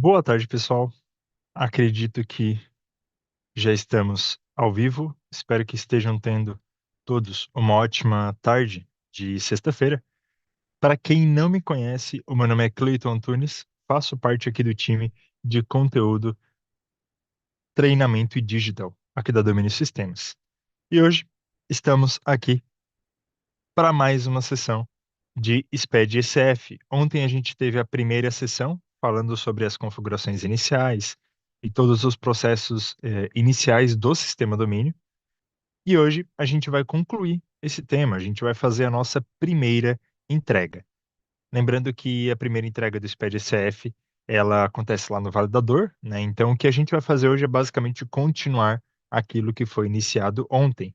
Boa tarde, pessoal. Acredito que já estamos ao vivo. Espero que estejam tendo todos uma ótima tarde de sexta-feira. Para quem não me conhece, o meu nome é Cleiton Antunes, faço parte aqui do time de conteúdo, treinamento e digital aqui da Domínio Sistemas. E hoje estamos aqui para mais uma sessão de SPED ECF. Ontem a gente teve a primeira sessão falando sobre as configurações iniciais e todos os processos iniciais do sistema domínio. E hoje a gente vai concluir esse tema, a gente vai fazer a nossa primeira entrega. Lembrando que a primeira entrega do SPED ECF, ela acontece lá no validador, né? Então o que a gente vai fazer hoje é basicamente continuar aquilo que foi iniciado ontem,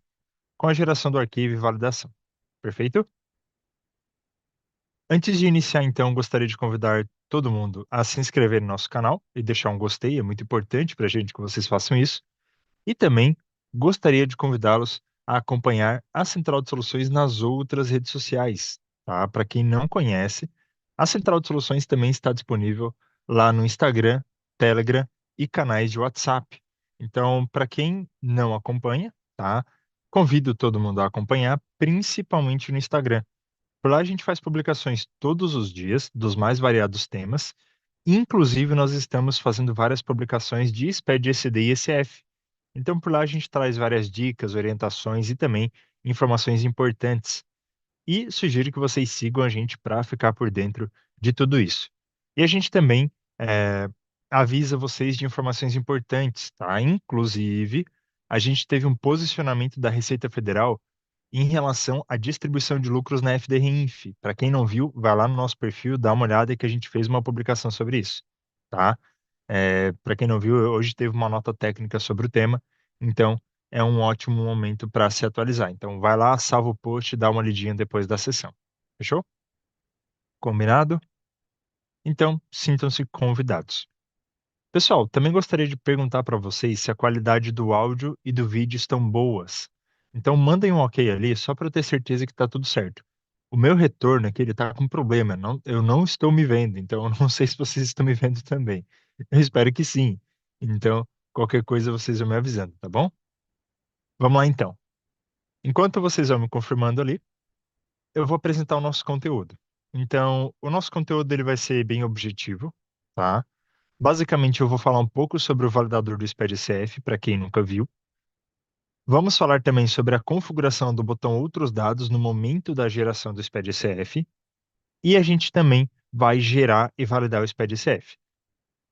com a geração do arquivo e validação. Perfeito? Antes de iniciar, então, gostaria de convidar todo mundo a se inscrever no nosso canal e deixar um gostei, é muito importante para a gente que vocês façam isso. E também gostaria de convidá-los a acompanhar a Central de Soluções nas outras redes sociais, tá? Para quem não conhece, a Central de Soluções também está disponível lá no Instagram, Telegram e canais de WhatsApp. Então, para quem não acompanha, tá? Convido todo mundo a acompanhar, principalmente no Instagram. Por lá a gente faz publicações todos os dias, dos mais variados temas. Inclusive, nós estamos fazendo várias publicações de SPED, ECD e ECF. Então, por lá a gente traz várias dicas, orientações e também informações importantes. E sugiro que vocês sigam a gente para ficar por dentro de tudo isso. E a gente também avisa vocês de informações importantes, tá? Inclusive, a gente teve um posicionamento da Receita Federal em relação à distribuição de lucros na FDRINF. Para quem não viu, vai lá no nosso perfil, dá uma olhada que a gente fez uma publicação sobre isso, tá? Para quem não viu, hoje teve uma nota técnica sobre o tema, então é um ótimo momento para se atualizar. Então vai lá, salva o post, dá uma lidinha depois da sessão. Fechou? Combinado? Então sintam-se convidados. Pessoal, também gostaria de perguntar para vocês se a qualidade do áudio e do vídeo estão boas. Então mandem um ok ali só para eu ter certeza que está tudo certo. O meu retorno aqui ele está com problema, eu não estou me vendo, então eu não sei se vocês estão me vendo também. Eu espero que sim. Então, qualquer coisa vocês vão me avisando, tá bom? Vamos lá então. Enquanto vocês vão me confirmando ali, eu vou apresentar o nosso conteúdo. Então, o nosso conteúdo ele vai ser bem objetivo, tá? Basicamente, eu vou falar um pouco sobre o validador do SPED-CF, para quem nunca viu. Vamos falar também sobre a configuração do botão Outros Dados no momento da geração do SPED-CF. E a gente também vai gerar e validar o SPED-CF.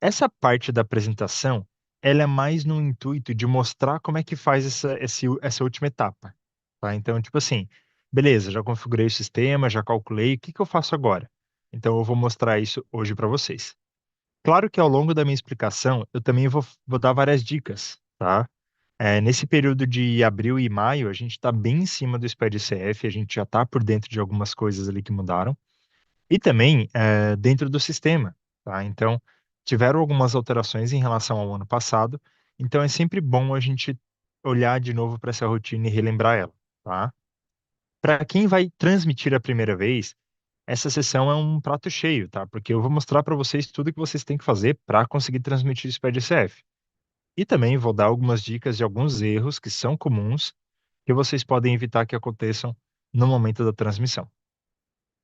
Essa parte da apresentação, ela é mais no intuito de mostrar como é que faz essa última etapa, tá? Então, tipo assim, beleza, já configurei o sistema, já calculei, o que que eu faço agora? Então, eu vou mostrar isso hoje para vocês. Claro que ao longo da minha explicação, eu também vou dar várias dicas, tá? Nesse período de abril e maio, a gente está bem em cima do SPED-CF, a gente já está por dentro de algumas coisas ali que mudaram, e também dentro do sistema, tá? Então, tiveram algumas alterações em relação ao ano passado, então é sempre bom a gente olhar de novo para essa rotina e relembrar ela, tá? Para quem vai transmitir a primeira vez, essa sessão é um prato cheio, tá? Porque eu vou mostrar para vocês tudo que vocês têm que fazer para conseguir transmitir o SPED-CF. E também vou dar algumas dicas de alguns erros que são comuns que vocês podem evitar que aconteçam no momento da transmissão.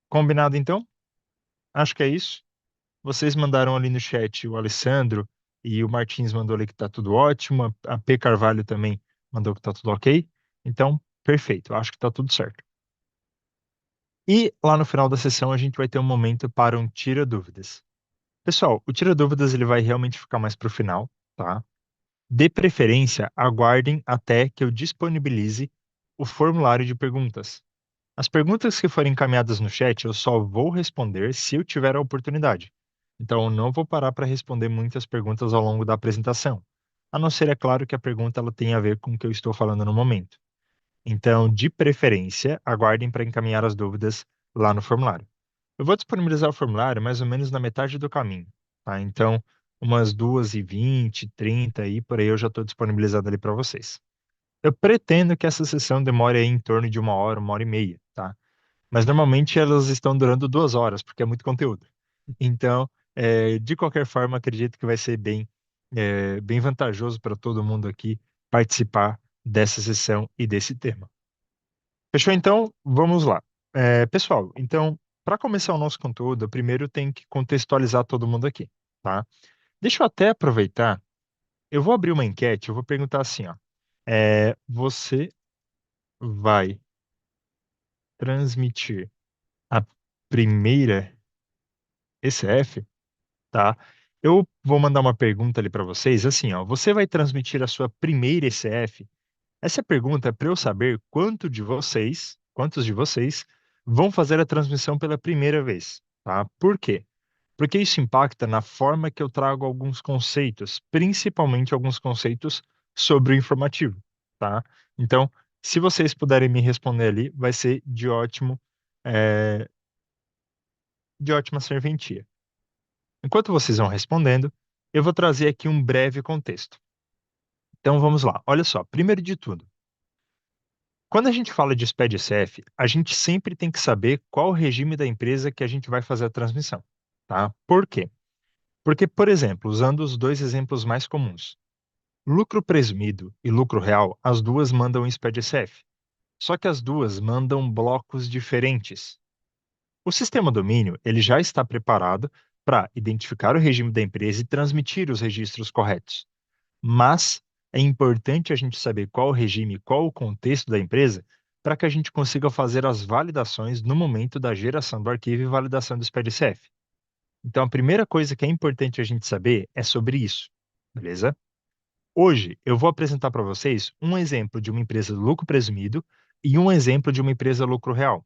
Combinado então? Acho que é isso. Vocês mandaram ali no chat o Alessandro e o Martins mandou ali que tá tudo ótimo, a P Carvalho também mandou que tá tudo ok. Então, perfeito, acho que tá tudo certo. E lá no final da sessão a gente vai ter um momento para um tira dúvidas. Pessoal, o tira dúvidas ele vai realmente ficar mais para o final, tá? De preferência, aguardem até que eu disponibilize o formulário de perguntas. As perguntas que forem encaminhadas no chat, eu só vou responder se eu tiver a oportunidade. Então, eu não vou parar para responder muitas perguntas ao longo da apresentação, a não ser, é claro, que a pergunta ela tenha a ver com o que eu estou falando no momento. Então, de preferência, aguardem para encaminhar as dúvidas lá no formulário. Eu vou disponibilizar o formulário mais ou menos na metade do caminho, tá? Então, umas 2h20, 30 e por aí eu já estou disponibilizado ali para vocês. Eu pretendo que essa sessão demore aí em torno de 1 hora e meia, tá? Mas normalmente elas estão durando 2 horas, porque é muito conteúdo. Então, De qualquer forma, acredito que vai ser bem vantajoso para todo mundo aqui participar dessa sessão e desse tema. Fechou? Então, vamos lá. Pessoal, então, para começar o nosso conteúdo, eu primeiro tenho que contextualizar todo mundo aqui, tá? Deixa eu até aproveitar, eu vou abrir uma enquete, eu vou perguntar assim, ó, você vai transmitir a primeira ECF, tá? Eu vou mandar uma pergunta ali para vocês, assim, ó, você vai transmitir a sua primeira ECF? Essa pergunta é para eu saber quantos de vocês vão fazer a transmissão pela primeira vez, tá? Por quê? Porque isso impacta na forma que eu trago alguns conceitos, principalmente alguns conceitos sobre o informativo, tá? Então, se vocês puderem me responder ali, vai ser eh, de ótima serventia. Enquanto vocês vão respondendo, eu vou trazer aqui um breve contexto. Então vamos lá. Olha só, primeiro de tudo, quando a gente fala de SPED-CF, a gente sempre tem que saber qual o regime da empresa que a gente vai fazer a transmissão, tá? Por quê? Porque, por exemplo, usando os dois exemplos mais comuns, lucro presumido e lucro real, as duas mandam em SPED-CF, só que as duas mandam blocos diferentes. O sistema domínio, ele já está preparado para identificar o regime da empresa e transmitir os registros corretos. Mas é importante a gente saber qual o regime, qual o contexto da empresa, para que a gente consiga fazer as validações no momento da geração do arquivo e validação do SPDCF. Então, a primeira coisa que é importante a gente saber é sobre isso, beleza? Hoje, eu vou apresentar para vocês um exemplo de uma empresa de lucro presumido e um exemplo de uma empresa lucro real.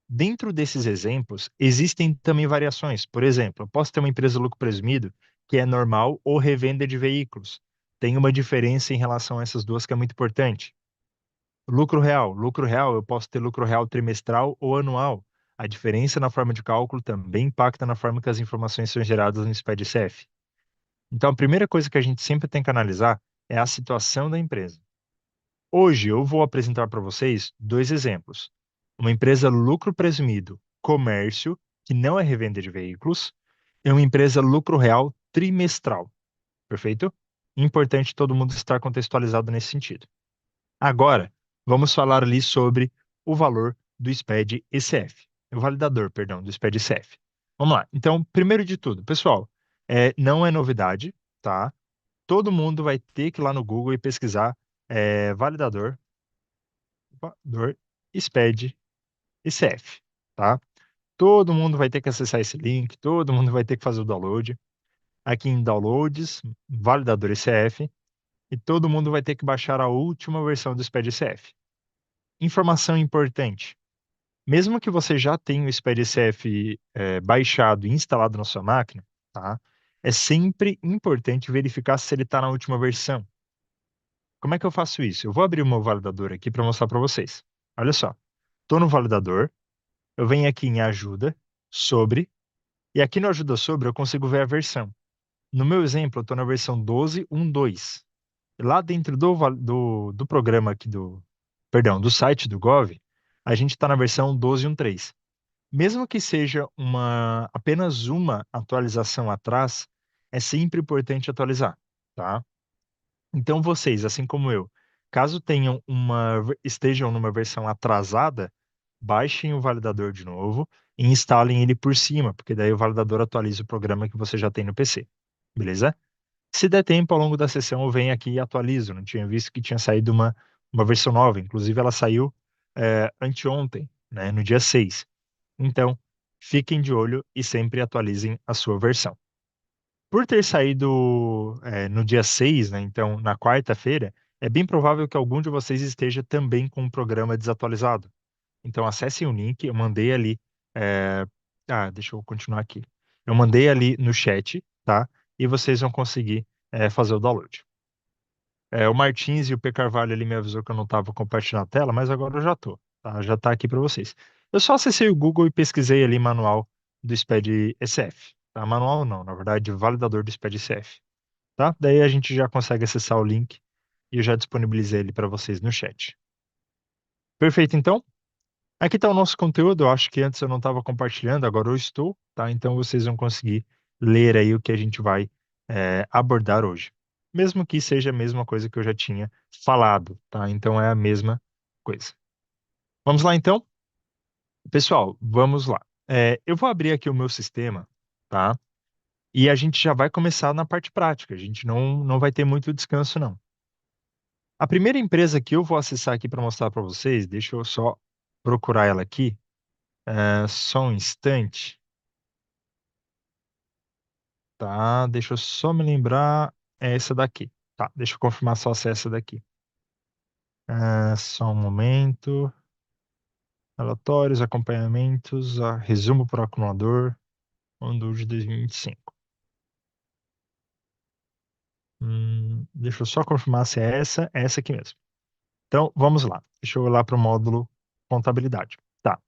Dentro desses exemplos, existem também variações. Por exemplo, eu posso ter uma empresa lucro presumido que é normal ou revenda de veículos. Tem uma diferença em relação a essas duas que é muito importante. Lucro real. Lucro real, eu posso ter lucro real trimestral ou anual. A diferença na forma de cálculo também impacta na forma que as informações são geradas no SPED-CF. Então, a primeira coisa que a gente sempre tem que analisar é a situação da empresa. Hoje eu vou apresentar para vocês dois exemplos. Uma empresa lucro presumido, comércio, que não é revenda de veículos, e uma empresa lucro real trimestral. Perfeito? Importante todo mundo estar contextualizado nesse sentido. Agora, vamos falar ali sobre o valor do SPED ECF, o validador, perdão, do SPED ECF. Vamos lá. Então, primeiro de tudo, pessoal, não é novidade, tá? Todo mundo vai ter que ir lá no Google e pesquisar validador SPED ECF, tá? Todo mundo vai ter que acessar esse link, todo mundo vai ter que fazer o download. Aqui em Downloads, validador ECF, e todo mundo vai ter que baixar a última versão do SPED ECF. Informação importante: mesmo que você já tenha o SPED ECF baixado e instalado na sua máquina, tá? É sempre importante verificar se ele está na última versão. Como é que eu faço isso? Eu vou abrir o meu validador aqui para mostrar para vocês. Olha só, estou no validador, eu venho aqui em ajuda, sobre, e aqui no ajuda sobre eu consigo ver a versão. No meu exemplo, eu estou na versão 12.1.2. E lá dentro do programa aqui perdão, do site do Gov, a gente está na versão 12.1.3. Mesmo que seja apenas uma atualização atrás, é sempre importante atualizar, tá? Então vocês, assim como eu, caso estejam numa versão atrasada, baixem o validador de novo e instalem ele por cima, porque daí o validador atualiza o programa que você já tem no PC. Beleza? Se der tempo, ao longo da sessão, eu venho aqui e atualizo. Não tinha visto que tinha saído uma versão nova. Inclusive, ela saiu anteontem, né, no dia 6. Então, fiquem de olho e sempre atualizem a sua versão. Por ter saído no dia 6, né, então na quarta-feira, é bem provável que algum de vocês esteja também com o programa desatualizado. Então acessem o link, eu mandei ali. eh, deixa eu continuar aqui. Eu mandei ali no chat, tá? E vocês vão conseguir fazer o download. O Martins e o P. Carvalho ali me avisou que eu não estava compartilhando a tela, mas agora eu já tô, tá? Já está aqui para vocês. Eu só acessei o Google e pesquisei ali manual do SPED ECF, tá? Manual não, na verdade, validador do SPED ECF, tá? Daí a gente já consegue acessar o link e eu já disponibilizei ele para vocês no chat. Perfeito, então? Aqui está o nosso conteúdo. Eu acho que antes eu não estava compartilhando, agora eu estou, tá? Então vocês vão conseguir ler aí o que a gente vai abordar hoje. Mesmo que seja a mesma coisa que eu já tinha falado, tá? Então é a mesma coisa. Vamos lá então? Pessoal, vamos lá. Eu vou abrir aqui o meu sistema, tá? E a gente já vai começar na parte prática. A gente não vai ter muito descanso, não. A primeira empresa que eu vou acessar aqui para mostrar para vocês, deixa eu só procurar ela aqui. Só um instante, tá? Deixa eu só me lembrar. É essa daqui. Tá, deixa eu confirmar só se é essa daqui. Só um momento. Relatórios, acompanhamentos, resumo por acumulador, ano de 2025. Deixa eu só confirmar se é essa aqui mesmo. Então, vamos lá. Deixa eu ir lá para o módulo contabilidade. Tá.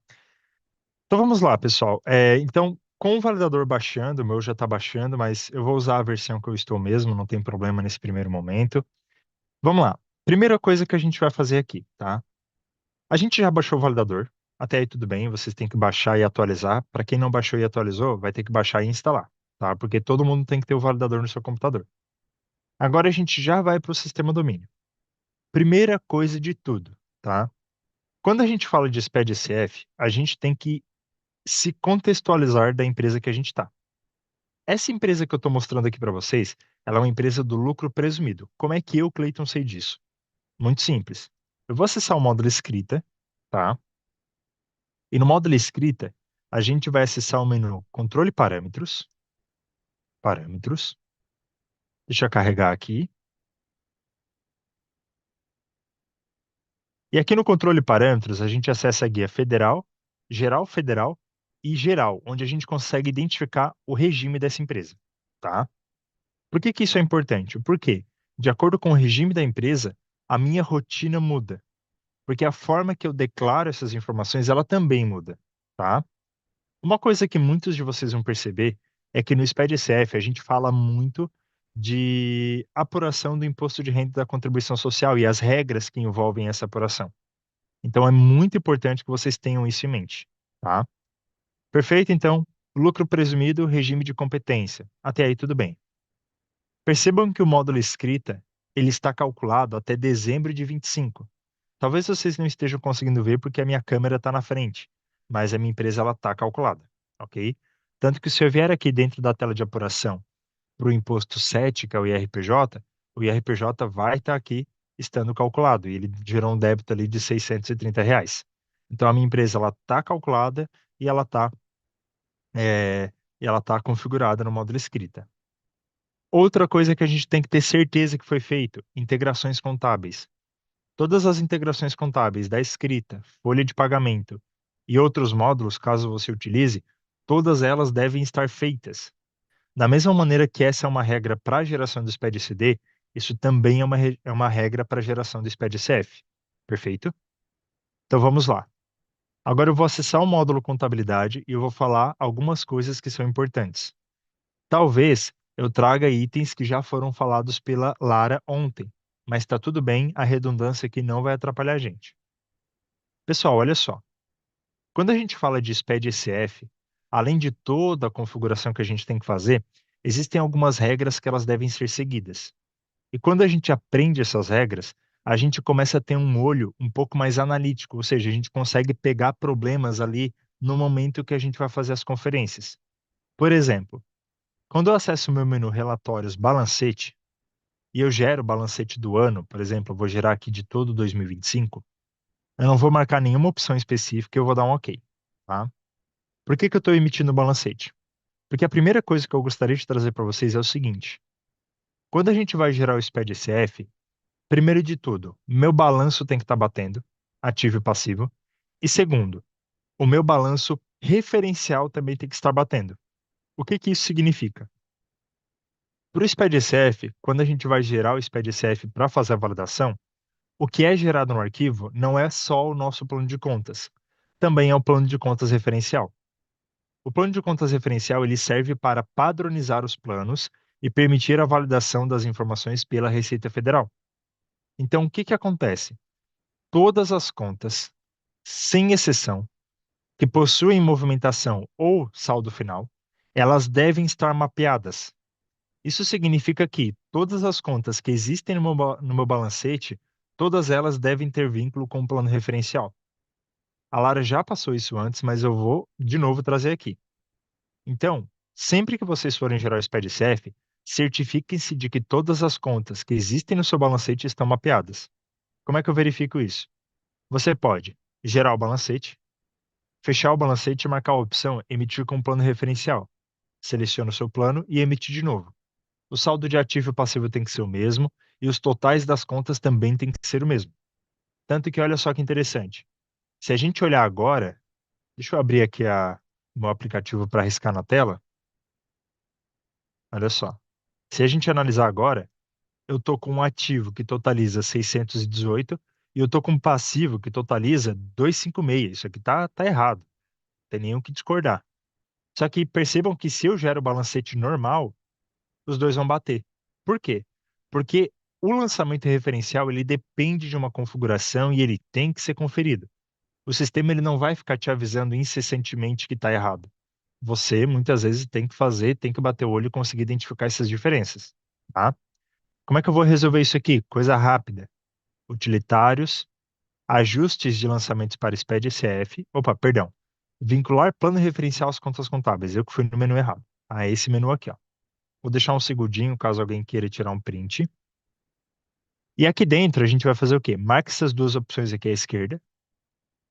Então, vamos lá, pessoal. Então, com o validador baixando, o meu já está baixando, mas eu vou usar a versão que eu estou mesmo, não tem problema nesse primeiro momento. Vamos lá. Primeira coisa que a gente vai fazer aqui, tá? A gente já baixou o validador. Até aí tudo bem, vocês têm que baixar e atualizar. Para quem não baixou e atualizou, vai ter que baixar e instalar, tá? Porque todo mundo tem que ter o validador no seu computador. Agora a gente já vai para o sistema domínio. Primeira coisa de tudo, tá? Quando a gente fala de SPED SF, a gente tem que se contextualizar da empresa que a gente está. Essa empresa que eu estou mostrando aqui para vocês, ela é uma empresa do lucro presumido. Como é que eu, Cleiton, sei disso? Muito simples. Eu vou acessar o módulo escrita, tá? E no módulo escrita, a gente vai acessar o menu controle parâmetros, parâmetros. Deixa eu carregar aqui. E aqui no controle parâmetros, a gente acessa a guia federal, geral federal e geral, onde a gente consegue identificar o regime dessa empresa, tá? Por que que isso é importante? Porque, de acordo com o regime da empresa, a minha rotina muda, porque a forma que eu declaro essas informações, ela também muda, tá? Uma coisa que muitos de vocês vão perceber é que no SPED-SF a gente fala muito de apuração do imposto de renda da contribuição social e as regras que envolvem essa apuração. Então é muito importante que vocês tenham isso em mente, tá? Perfeito, então, lucro presumido, regime de competência. Até aí tudo bem. Percebam que o módulo escrita, ele está calculado até dezembro de 25. Talvez vocês não estejam conseguindo ver porque a minha câmera está na frente, mas a minha empresa ela está calculada, ok? Tanto que se eu vier aqui dentro da tela de apuração para o imposto 7, que é o IRPJ vai estar aqui estando calculado, e ele gerou um débito ali de R$ 630. Então a minha empresa ela está calculada e ela tá configurada no módulo escrita. Outra coisa que a gente tem que ter certeza que foi feito, integrações contábeis. Todas as integrações contábeis da escrita, folha de pagamento e outros módulos, caso você utilize, todas elas devem estar feitas. Da mesma maneira que essa é uma regra para a geração do SPED-CD, isso também é uma regra para a geração do SPED-CF. Perfeito? Então vamos lá. Agora eu vou acessar o módulo contabilidade e eu vou falar algumas coisas que são importantes. Talvez eu traga itens que já foram falados pela Lara ontem, mas está tudo bem, a redundância aqui não vai atrapalhar a gente. Pessoal, olha só. Quando a gente fala de SPED-SF, além de toda a configuração que a gente tem que fazer, existem algumas regras que elas devem ser seguidas. E quando a gente aprende essas regras, a gente começa a ter um olho um pouco mais analítico, ou seja, a gente consegue pegar problemas ali no momento que a gente vai fazer as conferências. Por exemplo, quando eu acesso o meu menu Relatórios Balancete e eu gero o balancete do ano, por exemplo, eu vou gerar aqui de todo 2025, eu não vou marcar nenhuma opção específica, eu vou dar um OK, tá? Por que que eu estou emitindo o balancete? Porque a primeira coisa que eu gostaria de trazer para vocês é o seguinte: quando a gente vai gerar o SPED-SF, primeiro de tudo, meu balanço tem que estar batendo, ativo e passivo. E segundo, o meu balanço referencial também tem que estar batendo. O que que isso significa? Para o SPED-SF, quando a gente vai gerar o SPED-SF para fazer a validação, o que é gerado no arquivo não é só o nosso plano de contas, também é o plano de contas referencial. O plano de contas referencial ele serve para padronizar os planos e permitir a validação das informações pela Receita Federal. Então, o que que acontece? Todas as contas, sem exceção, que possuem movimentação ou saldo final, elas devem estar mapeadas. Isso significa que todas as contas que existem no meu balancete, todas elas devem ter vínculo com o plano referencial. A Lara já passou isso antes, mas eu vou de novo trazer aqui. Então, sempre que vocês forem gerar o SPED-CF, certifiquem-se de que todas as contas que existem no seu balancete estão mapeadas. Como é que eu verifico isso? Você pode gerar o balancete, fechar o balancete e marcar a opção Emitir com plano referencial. Seleciona o seu plano e emite de novo. O saldo de ativo e passivo tem que ser o mesmo e os totais das contas também tem que ser o mesmo. Tanto que olha só que interessante. Se a gente olhar agora, deixa eu abrir aqui o meu aplicativo para riscar na tela. Olha só. Se a gente analisar agora, eu tô com um ativo que totaliza 618 e eu tô com um passivo que totaliza 256. Isso aqui tá errado. Não tem nem o que discordar. Só que percebam que se eu gero o balancete normal, os dois vão bater. Por quê? Porque o lançamento referencial ele depende de uma configuração e ele tem que ser conferido. O sistema ele não vai ficar te avisando incessantemente que está errado. Você muitas vezes tem que bater o olho e conseguir identificar essas diferenças, tá? Como é que eu vou resolver isso aqui? Coisa rápida. Utilitários, ajustes de lançamentos para SPED SF. Opa, perdão. Vincular plano referencial às contas contábeis. Eu que fui no menu errado. Ah, esse menu aqui, ó. Vou deixar um segundinho caso alguém queira tirar um print. E aqui dentro a gente vai fazer o quê? Marque essas duas opções aqui à esquerda.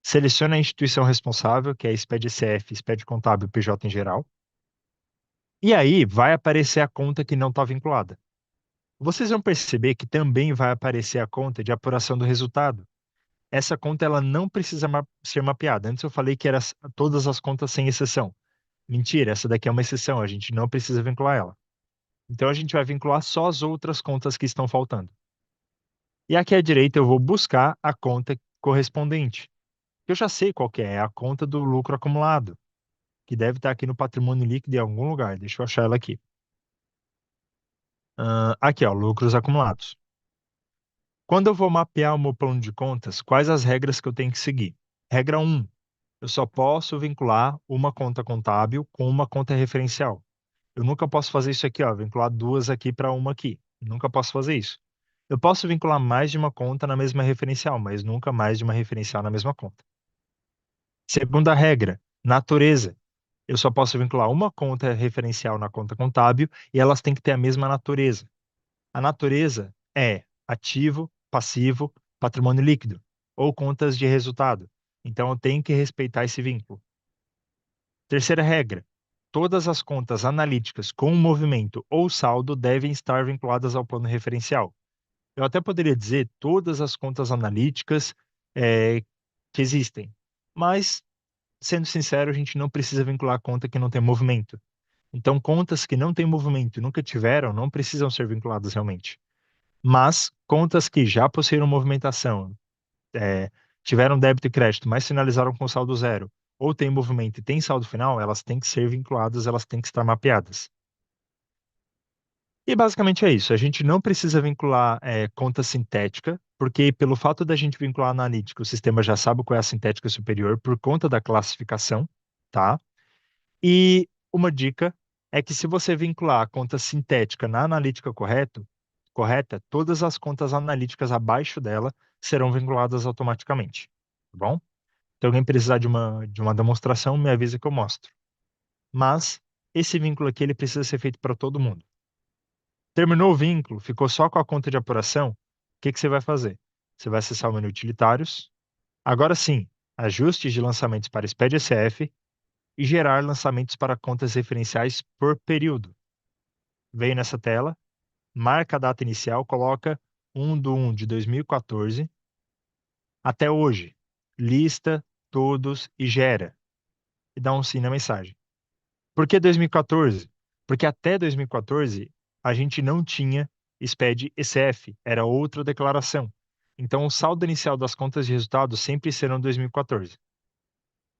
Selecione a instituição responsável, que é a SPED SF, SPED Contábil, PJ em geral. E aí vai aparecer a conta que não está vinculada. Vocês vão perceber que também vai aparecer a conta de apuração do resultado. Essa conta ela não precisa ser mapeada. Antes eu falei que era todas as contas sem exceção. Mentira, essa daqui é uma exceção, a gente não precisa vincular ela. Então a gente vai vincular só as outras contas que estão faltando. E aqui à direita eu vou buscar a conta correspondente. Eu já sei qual que é a conta do lucro acumulado, que deve estar aqui no patrimônio líquido em algum lugar. Deixa eu achar ela aqui. Aqui, ó, lucros acumulados. Quando eu vou mapear o meu plano de contas, quais as regras que eu tenho que seguir? Regra 1, eu só posso vincular uma conta contábil com uma conta referencial. Eu nunca posso fazer isso aqui, ó, vincular duas aqui para uma aqui. Nunca posso fazer isso. Eu posso vincular mais de uma conta na mesma referencial, mas nunca mais de uma referencial na mesma conta. Segunda regra, natureza. Eu só posso vincular uma conta referencial na conta contábil e elas têm que ter a mesma natureza. A natureza é ativo, passivo, patrimônio líquido ou contas de resultado. Então eu tenho que respeitar esse vínculo. Terceira regra, todas as contas analíticas com movimento ou saldo devem estar vinculadas ao plano referencial. Eu até poderia dizer todas as contas analíticas que existem, mas, sendo sincero, a gente não precisa vincular a conta que não tem movimento. Então, contas que não têm movimento e nunca tiveram, não precisam ser vinculadas realmente. Mas, contas que já possuíram movimentação, eh, tiveram débito e crédito, mas finalizaram com saldo zero, ou têm movimento e têm saldo final, elas têm que ser vinculadas, elas têm que estar mapeadas. E basicamente é isso. A gente não precisa vincular conta sintética, porque pelo fato da gente vincular analítica, o sistema já sabe qual é a sintética superior por conta da classificação, tá? E uma dica é que se você vincular a conta sintética na analítica correta, todas as contas analíticas abaixo dela serão vinculadas automaticamente, tá bom? Se alguém precisar de uma demonstração, me avisa que eu mostro. Mas esse vínculo aqui ele precisa ser feito para todo mundo. Terminou o vínculo, ficou só com a conta de apuração, o que que você vai fazer? Você vai acessar o menu Utilitários, agora sim, Ajustes de lançamentos para SPED SF e gerar lançamentos para contas referenciais por período. Veio nessa tela, marca a data inicial, coloca 1/1 de 2014 até hoje, lista todos e gera, e dá um sim na mensagem. Por que 2014? Porque até 2014 a gente não tinha SPED ECF, era outra declaração. Então o saldo inicial das contas de resultados sempre serão 2014.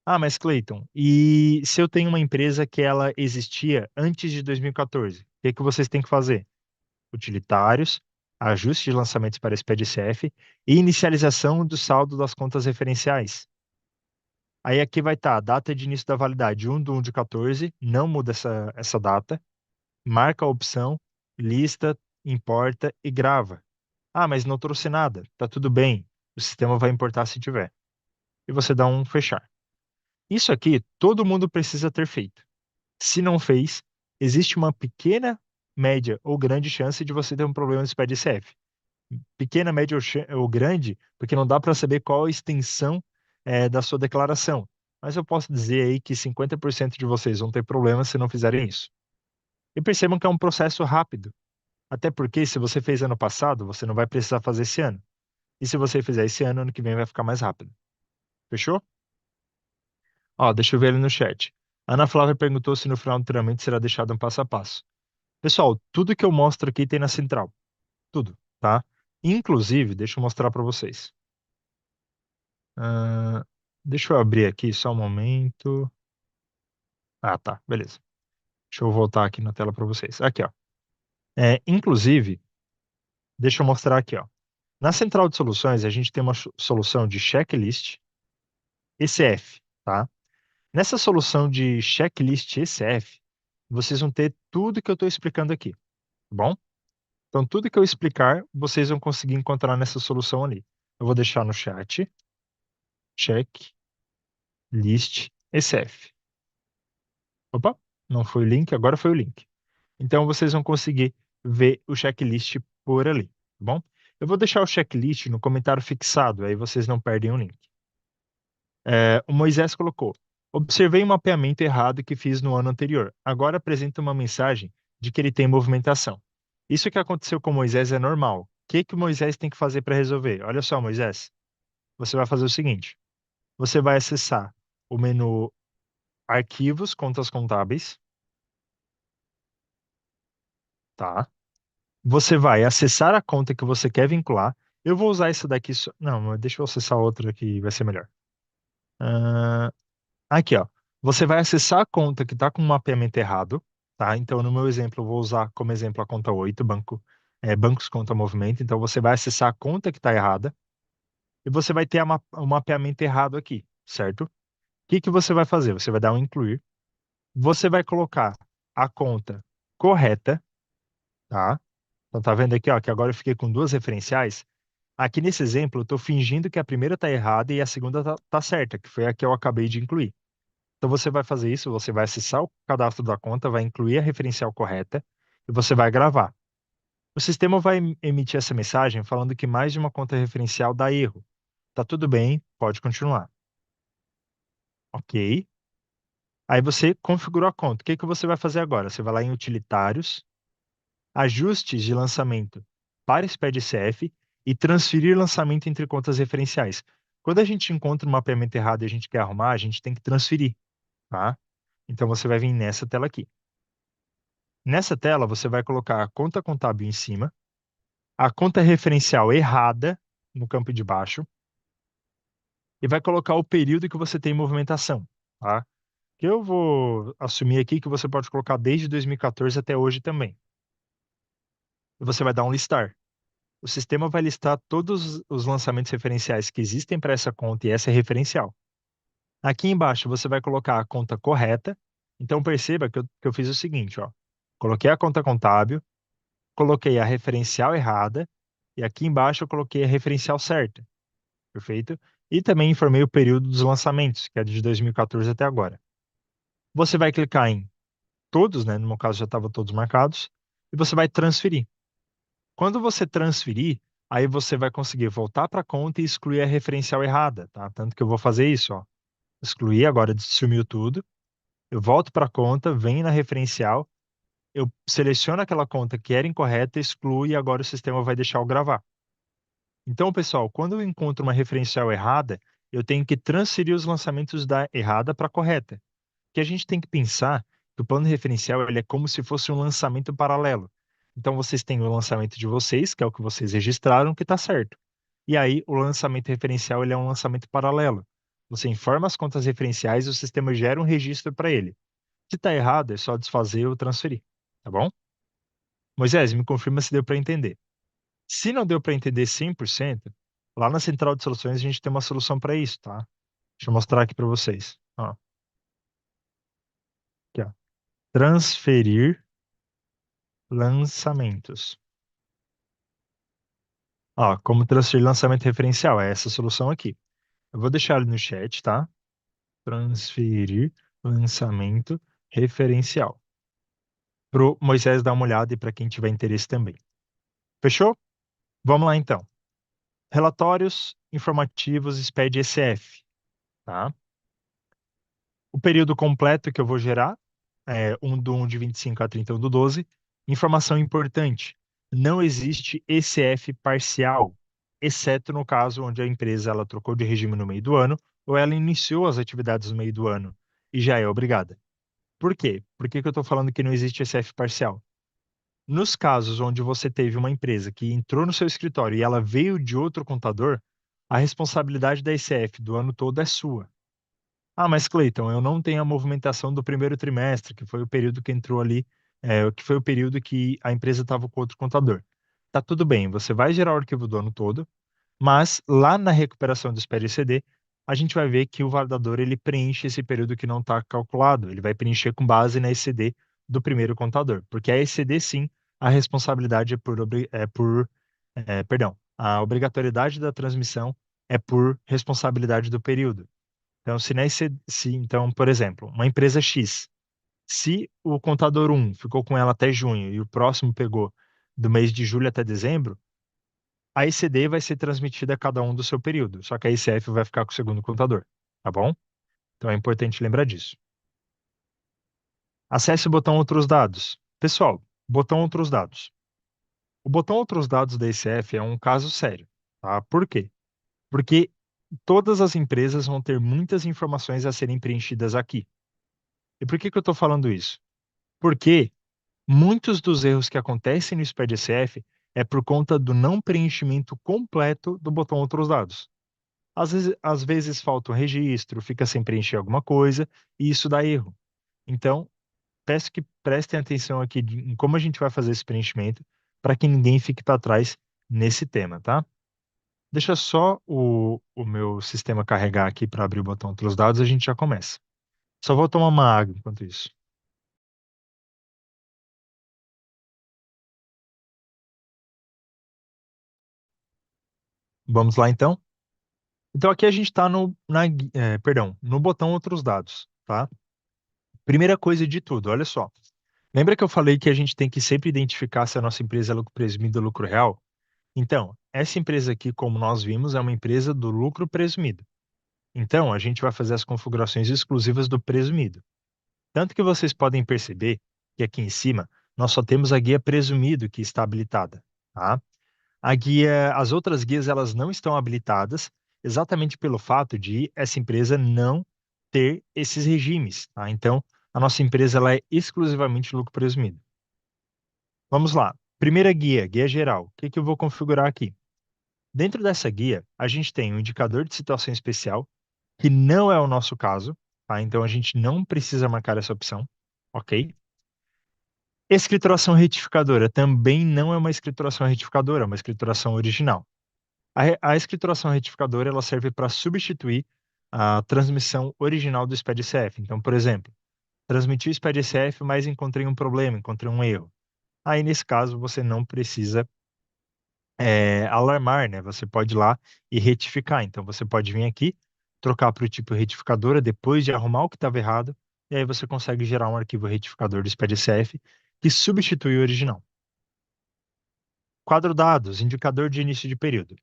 Ah, mas Clayton, e se eu tenho uma empresa que ela existia antes de 2014, o que que vocês têm que fazer? Utilitários, ajuste de lançamentos para SPED-CF e inicialização do saldo das contas referenciais. Aí aqui vai estar a data de início da validade 1/1/14, não muda essa data. Marca a opção, lista, importa e grava. Ah, mas não trouxe nada. Tá tudo bem. O sistema vai importar se tiver. E você dá um fechar. Isso aqui todo mundo precisa ter feito. Se não fez, existe uma pequena, média ou grande chance de você ter um problema no SPED-CF. Pequena, média ou grande, porque não dá para saber qual a extensão da sua declaração. Mas eu posso dizer aí que 50% de vocês vão ter problema se não fizerem isso. E percebam que é um processo rápido. Até porque se você fez ano passado, você não vai precisar fazer esse ano. E se você fizer esse ano, ano que vem vai ficar mais rápido. Fechou? Ó, deixa eu ver ali no chat. Ana Flávia perguntou se no final do treinamento será deixado um passo a passo. Pessoal, tudo que eu mostro aqui tem na central. Tudo, tá? Inclusive, deixa eu mostrar para vocês. Ah, deixa eu abrir aqui só um momento. Ah, tá, beleza. Deixa eu voltar aqui na tela para vocês. Aqui, ó. Inclusive, deixa eu mostrar aqui, ó. Na central de soluções, a gente tem uma solução de checklist ECF, tá? Nessa solução de checklist ECF, vocês vão ter tudo que eu estou explicando aqui, tá bom? Então, tudo que eu explicar, vocês vão conseguir encontrar nessa solução ali. Eu vou deixar no chat, checklist ECF. Opa, não foi o link, agora foi o link. Então, vocês vão conseguir ver o checklist por ali, tá bom? Eu vou deixar o checklist no comentário fixado, aí vocês não perdem o link. O Moisés colocou: observei um mapeamento errado que fiz no ano anterior. Agora apresenta uma mensagem de que ele tem movimentação. Isso que aconteceu com o Moisés é normal. O que que o Moisés tem que fazer para resolver? Olha só, Moisés, você vai fazer o seguinte: você vai acessar o menu Arquivos, Contas Contábeis, tá? Você vai acessar a conta que você quer vincular. Eu vou usar essa daqui só. Não, mas deixa eu acessar outra que vai ser melhor. Ah, Aqui, ó. Você vai acessar a conta que está com o mapeamento errado, tá? Então, no meu exemplo, eu vou usar como exemplo a conta 8, bancos conta movimento. Então, você vai acessar a conta que está errada e você vai ter o mapeamento errado aqui, certo? O que que você vai fazer? Você vai dar um incluir. Você vai colocar a conta correta, tá? Então, tá vendo aqui, ó, que agora eu fiquei com duas referenciais. Aqui nesse exemplo, eu estou fingindo que a primeira está errada e a segunda tá certa, que foi a que eu acabei de incluir. Então você vai fazer isso, você vai acessar o cadastro da conta, vai incluir a referencial correta e você vai gravar. O sistema vai emitir essa mensagem falando que mais de uma conta referencial dá erro. Tá tudo bem, pode continuar. Ok. Aí você configurou a conta. O que que você vai fazer agora? Você vai lá em utilitários, ajustes de lançamento para SPED-CF e transferir lançamento entre contas referenciais. Quando a gente encontra um mapeamento errado e a gente quer arrumar, a gente tem que transferir, tá? Então você vai vir nessa tela aqui. Nessa tela, você vai colocar a conta contábil em cima, a conta referencial errada no campo de baixo e vai colocar o período que você tem movimentação, tá? Que eu vou assumir aqui que você pode colocar desde 2014 até hoje também. E você vai dar um listar. O sistema vai listar todos os lançamentos referenciais que existem para essa conta e essa é referencial. Aqui embaixo você vai colocar a conta correta. Então perceba que eu fiz o seguinte, ó. Coloquei a conta contábil, coloquei a referencial errada e aqui embaixo eu coloquei a referencial certa, perfeito? E também informei o período dos lançamentos, que é de 2014 até agora. Você vai clicar em todos, né? No meu caso já estavam todos marcados, e você vai transferir. Quando você transferir, aí você vai conseguir voltar para a conta e excluir a referencial errada, tá? Tanto que eu vou fazer isso, ó. Excluir, agora sumiu tudo. Eu volto para a conta, venho na referencial, eu seleciono aquela conta que era incorreta, excluo e agora o sistema vai deixar eu gravar. Então, pessoal, quando eu encontro uma referencial errada, eu tenho que transferir os lançamentos da errada para a correta. Que a gente tem que pensar que o plano referencial ele é como se fosse um lançamento paralelo. Então, vocês têm o lançamento de vocês, que é o que vocês registraram, que está certo. E aí, o lançamento referencial ele é um lançamento paralelo. Você informa as contas referenciais e o sistema gera um registro para ele. Se está errado, é só desfazer ou transferir. Tá bom? Moisés, me confirma se deu para entender. Se não deu para entender 100%, lá na central de soluções a gente tem uma solução para isso, tá? Deixa eu mostrar aqui para vocês. Ó, aqui, ó. Transferir lançamentos. Ó, como transferir lançamento referencial? É essa solução aqui. Eu vou deixar ali no chat, tá? Transferir lançamento referencial. Pro Moisés dar uma olhada e para quem tiver interesse também. Fechou? Vamos lá então. Relatórios informativos SPED SF, tá? O período completo que eu vou gerar é 1 de 25 a 31 do 12. Informação importante: não existe ECF parcial, exceto no caso onde a empresa ela trocou de regime no meio do ano ou ela iniciou as atividades no meio do ano e já é obrigada. Por quê? Por que que eu estou falando que não existe ECF parcial? Nos casos onde você teve uma empresa que entrou no seu escritório e ela veio de outro contador, a responsabilidade da ECF do ano todo é sua. Ah, mas Cleiton, eu não tenho a movimentação do primeiro trimestre, que foi o período que entrou ali, que foi o período que a empresa estava com outro contador. Tá tudo bem, você vai gerar o arquivo do ano todo, mas lá na recuperação do SPED ECD, a gente vai ver que o validador ele preenche esse período que não está calculado. Ele vai preencher com base na ECD do primeiro contador, porque a ECD sim, a responsabilidade perdão, a obrigatoriedade da transmissão é por responsabilidade do período. Então, então, por exemplo, uma empresa X, se o contador 1 ficou com ela até junho e o próximo pegou do mês de julho até dezembro, a ECD vai ser transmitida a cada um do seu período, só que a ICF vai ficar com o segundo contador, tá bom? Então é importante lembrar disso. Acesse o botão Outros Dados. Pessoal, botão Outros Dados. O botão Outros Dados da ICF é um caso sério, tá? Por quê? Porque todas as empresas vão ter muitas informações a serem preenchidas aqui. E por que que eu estou falando isso? Porque muitos dos erros que acontecem no SPED-SF é por conta do não preenchimento completo do botão Outros Dados. Às vezes falta um registro, fica sem preencher alguma coisa, e isso dá erro. Então, peço que prestem atenção aqui em como a gente vai fazer esse preenchimento, para que ninguém fique para trás nesse tema, tá? Deixa só o meu sistema carregar aqui para abrir o botão Outros Dados, a gente já começa. Só vou tomar uma água enquanto isso. Vamos lá então? Então aqui a gente está no botão Outros Dados, tá? Primeira coisa de tudo, olha só. Lembra que eu falei que a gente tem que sempre identificar se a nossa empresa é lucro presumido ou lucro real? Então, essa empresa aqui, como nós vimos, é uma empresa do lucro presumido. Então, a gente vai fazer as configurações exclusivas do presumido. Tanto que vocês podem perceber que aqui em cima nós só temos a guia presumido que está habilitada, tá? As outras guias elas não estão habilitadas exatamente pelo fato de essa empresa não ter esses regimes, tá? Então, a nossa empresa ela é exclusivamente lucro presumido. Vamos lá. Primeira guia, guia geral. O que que eu vou configurar aqui? Dentro dessa guia, a gente tem um indicador de situação especial, que não é o nosso caso, tá? Então a gente não precisa marcar essa opção, ok? Escrituração retificadora também não é uma escrituração retificadora, é uma escrituração original. A escrituração retificadora ela serve para substituir a transmissão original do SPED-CF. Então, por exemplo, transmiti o SPED-CF, mas encontrei um problema, encontrei um erro. Aí, nesse caso, você não precisa alarmar, né? Você pode ir lá e retificar. Então, você pode vir aqui, trocar para o tipo retificadora depois de arrumar o que estava errado, e aí você consegue gerar um arquivo retificador do SPED-CF que substitui o original. Quadro dados, indicador de início de período.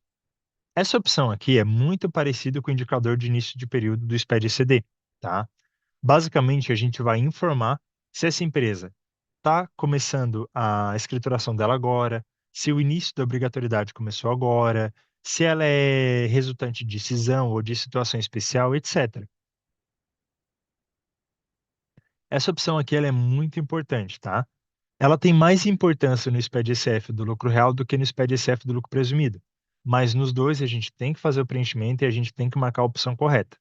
Essa opção aqui é muito parecido com o indicador de início de período do SPED-CD, tá? Basicamente, a gente vai informar se essa empresa está começando a escrituração dela agora, se o início da obrigatoriedade começou agora, se ela é resultante de cisão ou de situação especial, etc. Essa opção aqui ela é muito importante, tá? Ela tem mais importância no SPED-SF do lucro real do que no SPED-SF do lucro presumido. Mas nos dois a gente tem que fazer o preenchimento e a gente tem que marcar a opção correta.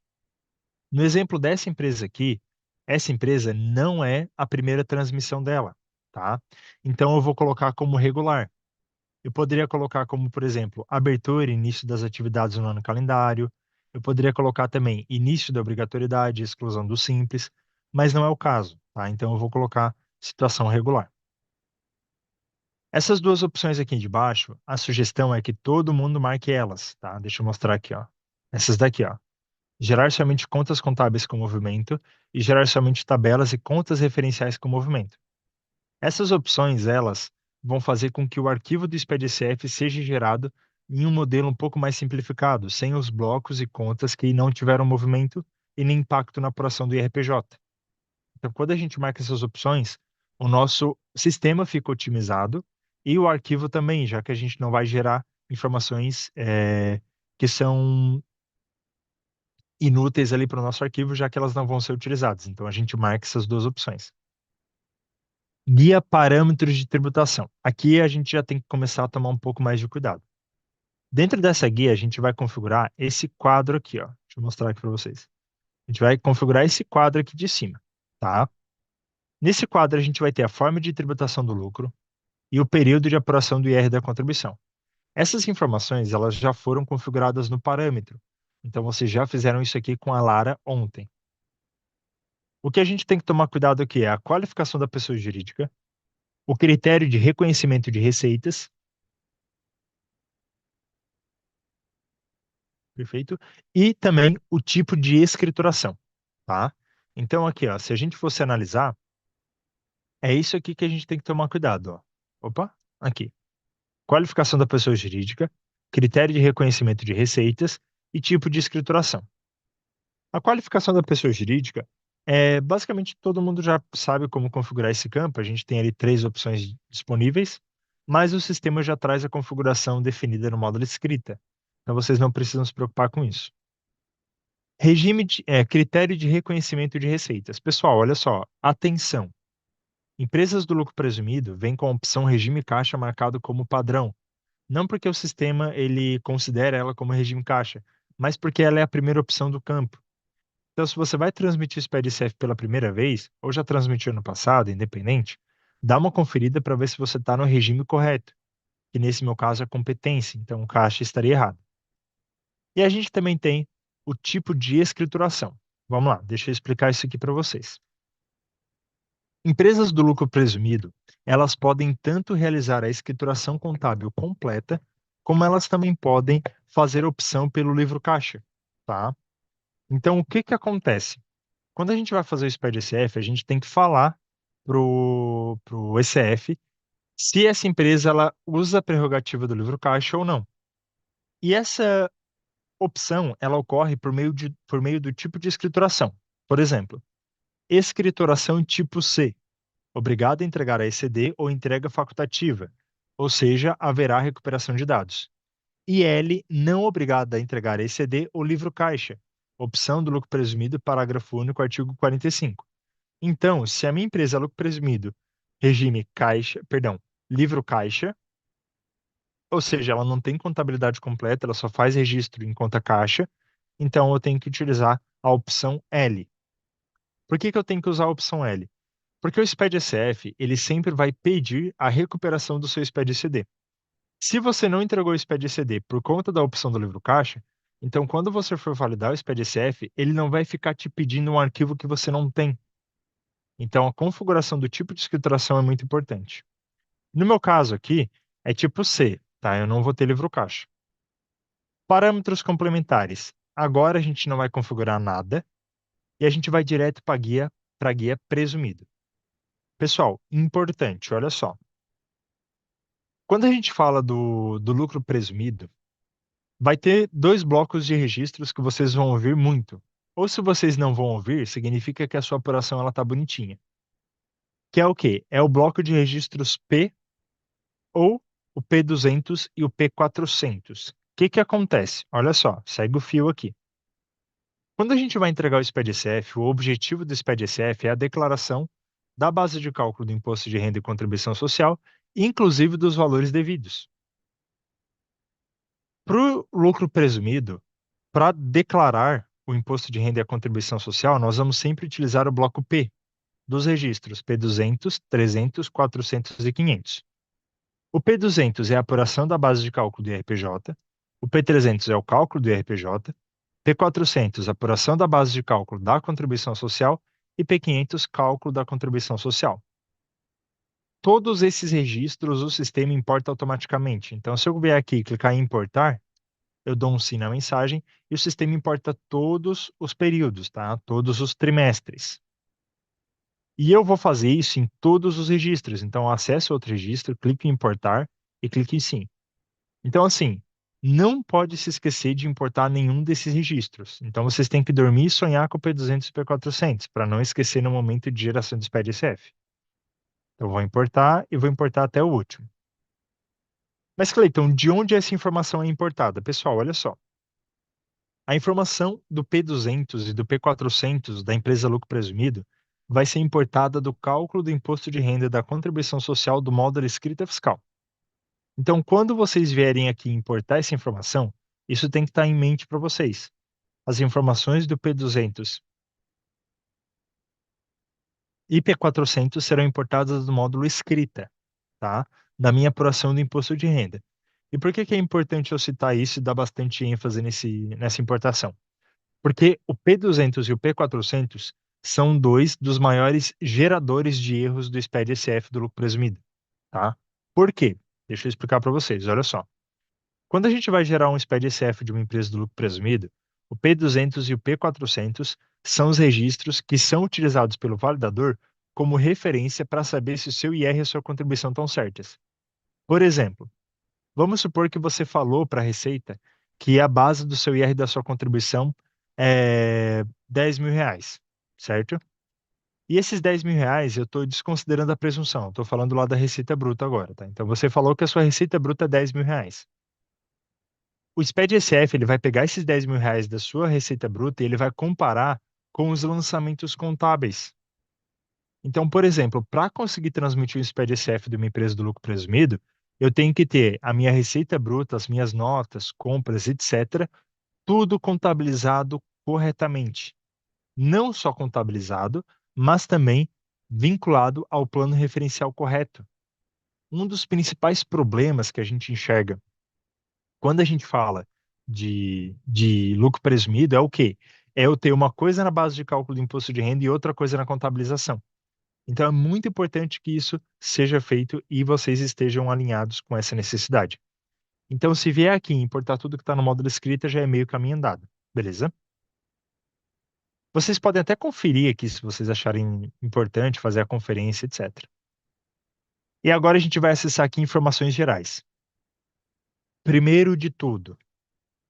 No exemplo dessa empresa aqui, essa empresa não é a primeira transmissão dela, tá? Então eu vou colocar como regular. Eu poderia colocar como, por exemplo, abertura e início das atividades no ano calendário. Eu poderia colocar também início da obrigatoriedade, exclusão do simples, mas não é o caso, tá? Então eu vou colocar situação regular. Essas duas opções aqui de baixo, a sugestão é que todo mundo marque elas, tá? Deixa eu mostrar aqui, ó. Essas daqui, ó. Gerar somente contas contábeis com movimento e gerar somente tabelas e contas referenciais com movimento. Essas opções, elas vão fazer com que o arquivo do SPDCF seja gerado em um modelo um pouco mais simplificado, sem os blocos e contas que não tiveram movimento e nem impacto na apuração do IRPJ. Então, quando a gente marca essas opções, o nosso sistema fica otimizado e o arquivo também, já que a gente não vai gerar informações que são inúteis ali para o nosso arquivo, já que elas não vão ser utilizadas. Então, a gente marca essas duas opções. Guia parâmetros de tributação. Aqui a gente já tem que começar a tomar um pouco mais de cuidado. Dentro dessa guia, a gente vai configurar esse quadro aqui, ó. Deixa eu mostrar aqui para vocês. A gente vai configurar esse quadro aqui de cima, tá? Nesse quadro, a gente vai ter a forma de tributação do lucro e o período de apuração do IR da contribuição. Essas informações, elas já foram configuradas no parâmetro. Então, vocês já fizeram isso aqui com a Lara ontem. O que a gente tem que tomar cuidado aqui é a qualificação da pessoa jurídica, o critério de reconhecimento de receitas. Perfeito? E também o tipo de escrituração, tá? Então aqui, ó, se a gente fosse analisar, é isso aqui que a gente tem que tomar cuidado, ó. Opa, aqui. Qualificação da pessoa jurídica, critério de reconhecimento de receitas e tipo de escrituração. A qualificação da pessoa jurídica basicamente todo mundo já sabe como configurar esse campo, a gente tem ali 3 opções disponíveis, mas o sistema já traz a configuração definida no módulo escrita. Então vocês não precisam se preocupar com isso. Critério de reconhecimento de receitas. Pessoal, olha só, atenção. Empresas do lucro presumido vêm com a opção regime caixa marcado como padrão, não porque o sistema ele considera ela como regime caixa, mas porque ela é a primeira opção do campo. Então, se você vai transmitir o SPED-CF pela primeira vez, ou já transmitiu no passado, independente, dá uma conferida para ver se você está no regime correto, que nesse meu caso é competência, então o caixa estaria errado. E a gente também tem o tipo de escrituração. Vamos lá, deixa eu explicar isso aqui para vocês. Empresas do lucro presumido, elas podem tanto realizar a escrituração contábil completa, como elas também podem fazer opção pelo livro caixa, tá? Então, o que que acontece? Quando a gente vai fazer o SPED-SF, a gente tem que falar pro ECF se essa empresa ela usa a prerrogativa do livro caixa ou não. E essa opção, ela ocorre por meio do tipo de escrituração. Por exemplo, escrituração tipo C, obrigado a entregar a ECD ou entrega facultativa, ou seja, haverá recuperação de dados. E L, não obrigado a entregar a ECD ou livro caixa, opção do lucro presumido, parágrafo único, artigo 45. Então, se a minha empresa é lucro presumido, regime caixa, perdão, livro caixa, ou seja, ela não tem contabilidade completa, ela só faz registro em conta caixa, então eu tenho que utilizar a opção L. Por que que eu tenho que usar a opção L? Porque o SPED-SF, ele sempre vai pedir a recuperação do seu SPED-CD. Se você não entregou o SPED-CD por conta da opção do livro caixa, então quando você for validar o SPED-SF, ele não vai ficar te pedindo um arquivo que você não tem. Então a configuração do tipo de escrituração é muito importante. No meu caso aqui, é tipo C, tá? Eu não vou ter livro caixa. Parâmetros complementares. Agora a gente não vai configurar nada e a gente vai direto para a guia presumido. Pessoal, importante, olha só. Quando a gente fala do lucro presumido, vai ter 2 blocos de registros que vocês vão ouvir muito. Ou se vocês não vão ouvir, significa que a sua apuração ela tá bonitinha. Que é o quê? É o bloco de registros P ou o P200 e o P400. O que que acontece? Olha só, segue o fio aqui. Quando a gente vai entregar o SPED-SF, o objetivo do SPED-SF é a declaração da base de cálculo do imposto de renda e contribuição social, inclusive dos valores devidos. Para o lucro presumido, para declarar o imposto de renda e a contribuição social, nós vamos sempre utilizar o bloco P dos registros P200, 300, 400 e 500. O P200 é a apuração da base de cálculo do IRPJ, o P300 é o cálculo do IRPJ P400, apuração da base de cálculo da contribuição social, e P500, cálculo da contribuição social. Todos esses registros o sistema importa automaticamente. Então, se eu vier aqui e clicar em importar, eu dou um sim na mensagem e o sistema importa todos os períodos, tá? Todos os trimestres. E eu vou fazer isso em todos os registros. Então, acesse outro registro, clique em importar e clique em sim. Então, assim, não pode se esquecer de importar nenhum desses registros. Então, vocês têm que dormir e sonhar com o P200 e P400, para não esquecer no momento de geração do SPED-SF. Então, vou importar e vou importar até o último. Mas, Cleiton, de onde essa informação é importada? Pessoal, olha só. A informação do P200 e do P400 da empresa lucro presumido vai ser importada do cálculo do imposto de renda e da contribuição social do módulo escrita fiscal. Então, quando vocês vierem aqui importar essa informação, isso tem que estar em mente para vocês. As informações do P200 e P400 serão importadas do módulo escrita, tá? Da minha apuração do imposto de renda. E por que que é importante eu citar isso e dar bastante ênfase nessa importação? Porque o P200 e o P400 são dois dos maiores geradores de erros do SPED-SF do lucro presumido, tá? Por quê? Deixa eu explicar para vocês, olha só. Quando a gente vai gerar um SPED-SF de uma empresa do lucro presumido, o P200 e o P400 são os registros que são utilizados pelo validador como referência para saber se o seu IR e a sua contribuição estão certas. Por exemplo, vamos supor que você falou para a Receita que a base do seu IR da sua contribuição é R$ 10.000, certo? E esses R$ 10.000 eu estou desconsiderando a presunção, estou falando lá da receita bruta agora, tá? Então você falou que a sua receita bruta é R$ 10.000. O SPED-SF ele vai pegar esses R$ 10.000 da sua receita bruta e ele vai comparar com os lançamentos contábeis. Então, por exemplo, para conseguir transmitir o SPED-SF de uma empresa do lucro presumido, eu tenho que ter a minha receita bruta, as minhas notas, compras, etc., tudo contabilizado corretamente. Não só contabilizado, mas também vinculado ao plano referencial correto. Um dos principais problemas que a gente enxerga quando a gente fala de lucro presumido é o quê? É eu ter uma coisa na base de cálculo do imposto de renda e outra coisa na contabilização. Então é muito importante que isso seja feito e vocês estejam alinhados com essa necessidade. Então, se vier aqui e importar tudo que está no módulo escrita, já é meio caminho andado, beleza? Vocês podem até conferir aqui se vocês acharem importante fazer a conferência, etc. E agora a gente vai acessar aqui informações gerais. Primeiro de tudo,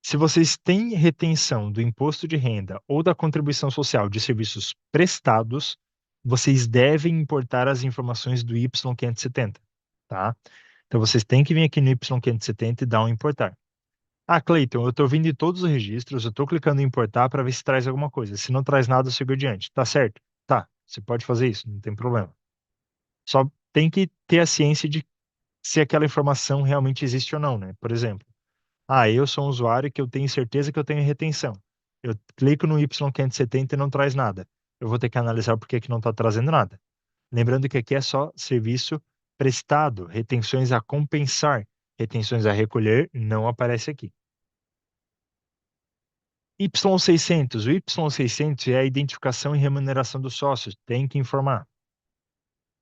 se vocês têm retenção do imposto de renda ou da contribuição social de serviços prestados, vocês devem importar as informações do Y570, tá? Então vocês têm que vir aqui no Y570 e dar um importar. Ah, Cleiton, eu estou vindo em todos os registros, eu estou clicando em importar para ver se traz alguma coisa. Se não traz nada, eu sigo adiante. Tá certo? Tá, você pode fazer isso, não tem problema. Só tem que ter a ciência de se aquela informação realmente existe ou não, né? Por exemplo, eu sou um usuário que eu tenho certeza que eu tenho retenção. Eu clico no Y570 e não traz nada. Eu vou ter que analisar por que que não está trazendo nada. Lembrando que aqui é só serviço prestado, retenções a compensar, retenções a recolher não aparece aqui. Y600, o Y600 é a identificação e remuneração do sócio, tem que informar.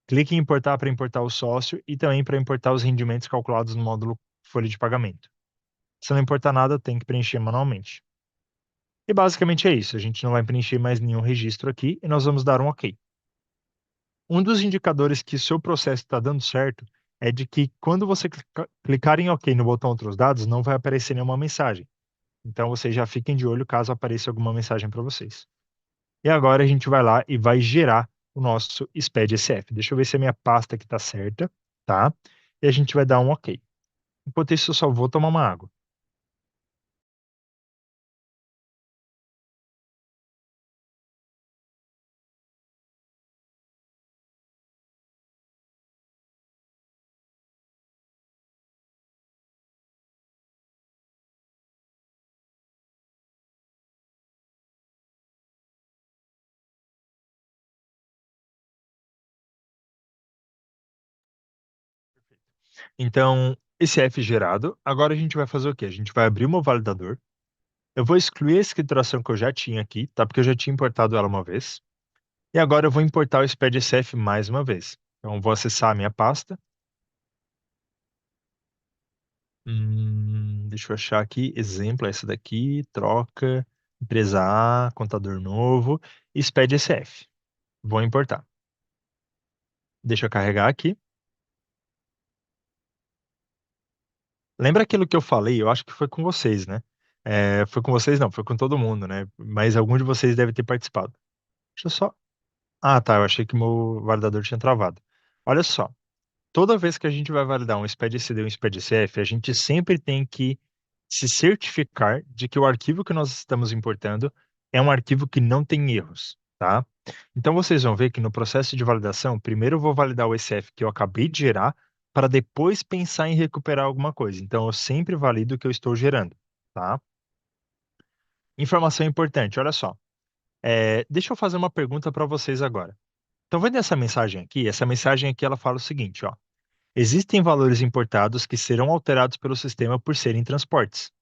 Clique em importar para importar o sócio e também para importar os rendimentos calculados no módulo folha de pagamento. Se não importar nada, tem que preencher manualmente. E basicamente é isso, a gente não vai preencher mais nenhum registro aqui e nós vamos dar um OK. Um dos indicadores que o seu processo está dando certo é de que quando você clicar em OK no botão Outros Dados, não vai aparecer nenhuma mensagem. Então vocês já fiquem de olho caso apareça alguma mensagem para vocês. E agora a gente vai lá e vai gerar o nosso SPED-SF. Deixa eu ver se a minha pasta aqui está certa, tá? E a gente vai dar um OK. Enquanto isso, eu só vou tomar uma água. Então, esse F gerado, agora a gente vai fazer o quê? A gente vai abrir o meu validador Eu vou excluir a escrituração que eu já tinha aqui, tá? Porque eu já tinha importado ela uma vez. E agora eu vou importar o SPED-SF mais uma vez. Então, vou acessar a minha pasta. Deixa eu achar aqui. Exemplo, essa daqui. Troca. Empresa A, contador novo. SPED-SF. Vou importar. Deixa eu carregar aqui. Lembra aquilo que eu falei? Eu acho que foi com vocês, né? Foi com vocês, não, foi com todo mundo, né? Mas algum de vocês deve ter participado. Deixa eu só. Ah, tá. Eu achei que meu validador tinha travado. Olha só. Toda vez que a gente vai validar um SPED-CD ou um SPED-CF, a gente sempre tem que se certificar de que o arquivo que nós estamos importando é um arquivo que não tem erros, tá? Então vocês vão ver que no processo de validação, primeiro eu vou validar o ECF que eu acabei de gerar, para depois pensar em recuperar alguma coisa. Então eu sempre valido o que eu estou gerando, tá? Informação importante, olha só. Deixa eu fazer uma pergunta para vocês agora. Então, vendo essa mensagem aqui? Essa mensagem aqui ela fala o seguinte, ó. Existem valores importados que serão alterados pelo sistema por serem transportes.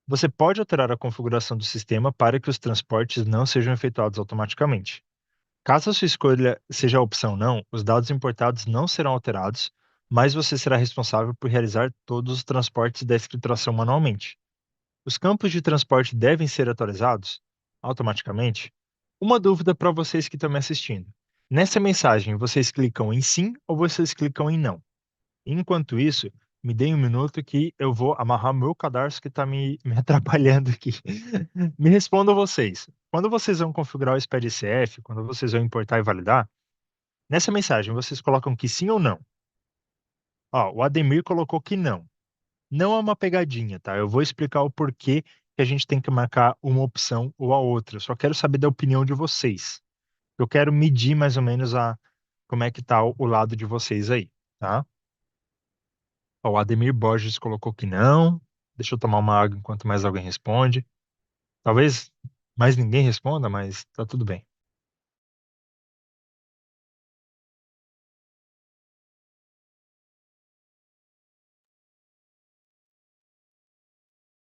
Você pode alterar a configuração do sistema para que os transportes não sejam efetuados automaticamente. Caso a sua escolha seja a opção não, os dados importados não serão alterados, mas você será responsável por realizar todos os transportes da escrituração manualmente. Os campos de transporte devem ser atualizados automaticamente? Uma dúvida para vocês que estão me assistindo. Nessa mensagem, vocês clicam em sim ou vocês clicam em não? Enquanto isso, me deem um minuto que eu vou amarrar meu cadarço que está me atrapalhando aqui. Me respondam vocês. Quando vocês vão configurar o SPDCF, quando vocês vão importar e validar, nessa mensagem vocês colocam que sim ou não. Ó, o Ademir colocou que não. Não é uma pegadinha, tá? Eu vou explicar o porquê que a gente tem que marcar uma opção ou a outra. Eu só quero saber da opinião de vocês. Eu quero medir mais ou menos como é que tá o lado de vocês aí, tá? Ó, o Ademir Borges colocou que não. Deixa eu tomar uma água enquanto mais alguém responde. Talvez mais ninguém responda, mas tá tudo bem.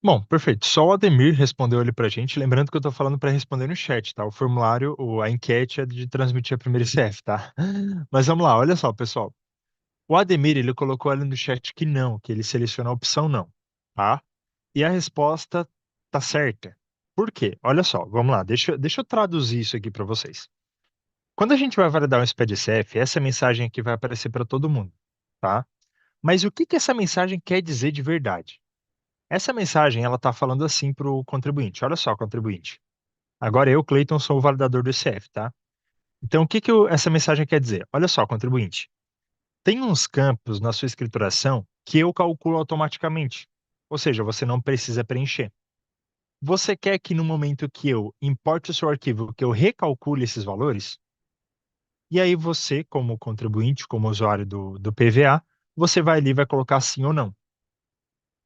Bom, perfeito. Só o Ademir respondeu ali pra gente. Lembrando que eu tô falando para responder no chat, tá? O formulário, a enquete é de transmitir a primeira ICF, tá? Mas vamos lá, olha só, pessoal. O Ademir, ele colocou ali no chat que não, que ele seleciona a opção não, tá? E a resposta tá certa. Por quê? Olha só, vamos lá, deixa eu traduzir isso aqui para vocês. Quando a gente vai validar um SPDCF, essa mensagem aqui vai aparecer para todo mundo, tá? Mas o que que essa mensagem quer dizer de verdade? Essa mensagem, ela está falando assim para o contribuinte. Olha só, contribuinte. Agora eu, Cleiton, sou o validador do ICF, tá? Então, o que que essa mensagem quer dizer? Olha só, contribuinte. Tem uns campos na sua escrituração que eu calculo automaticamente. Ou seja, você não precisa preencher. Você quer que no momento que eu importe o seu arquivo, que eu recalcule esses valores? E aí você, como contribuinte, como usuário do PVA, você vai ali e vai colocar sim ou não.